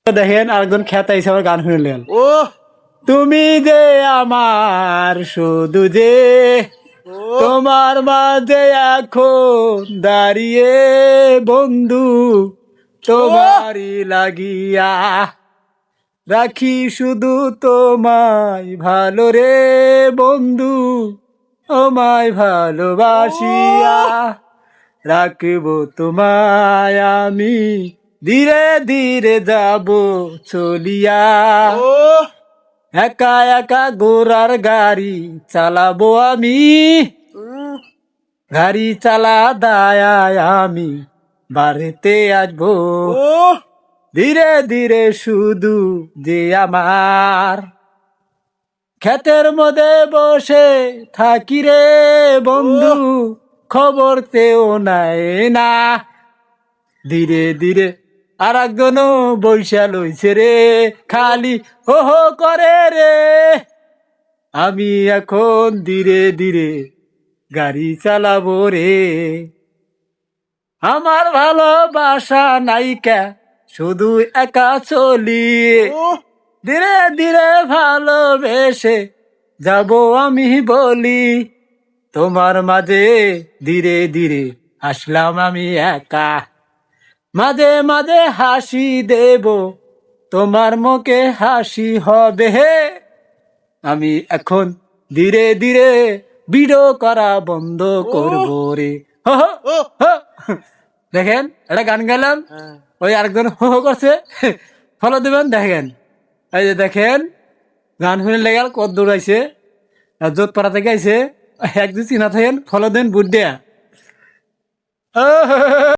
দেখেন আরেকজন খেতে এসে আবার গান শুনলেন। ও তুমি যে আমার শুধু যে তোমার মাঝে এখন দাঁড়িয়ে বন্ধু তোমারই লাগিয়া রাখি শুধু তোমায় ভালো রে বন্ধু আমায় ভালোবাসিয়া রাখবো তোমায় আমি ধীরে ধীরে যাব চলিয়া ও একা একা ঘোড়ার গাড়ি চালাবো আমি গাড়ি চালা দায় আমি বাড়িতে আসবো ও ধীরে ধীরে শুধু যে আমার ক্ষেতের মধ্যে বসে থাকি রে বন্ধু খবর তেও নাই না ধীরে ধীরে আর একজনও বৈশা লইছে রে খালি হো হো করে রে আমি এখন ধীরে ধীরে গাড়ি চালাবো রে আমার ভালোবাসা নাইকা শুধু একা চলি ও ধীরে ধীরে ভালোবেসে যাব আমি বলি তোমার মাঝে ধীরে ধীরে আসলাম আমি একা মাঝে মাঝে হাসি দেব তোমার মুখে হাসি হবে আমি এখন ধীরে ধীরে ভিডিও করা বন্ধ করব রে হো হো, ও হো। দেখেন একটা গান গাইলাম ওই আরেকজন হো হো করছে ফলো দেবেন দেখেন এই যে দেখেন গান শুনে লেগাল কত দূর আইছে যোধ পাড়া থেকে আইছে একদিন চিনা থাকেন ফলো দেন বুট দেয়া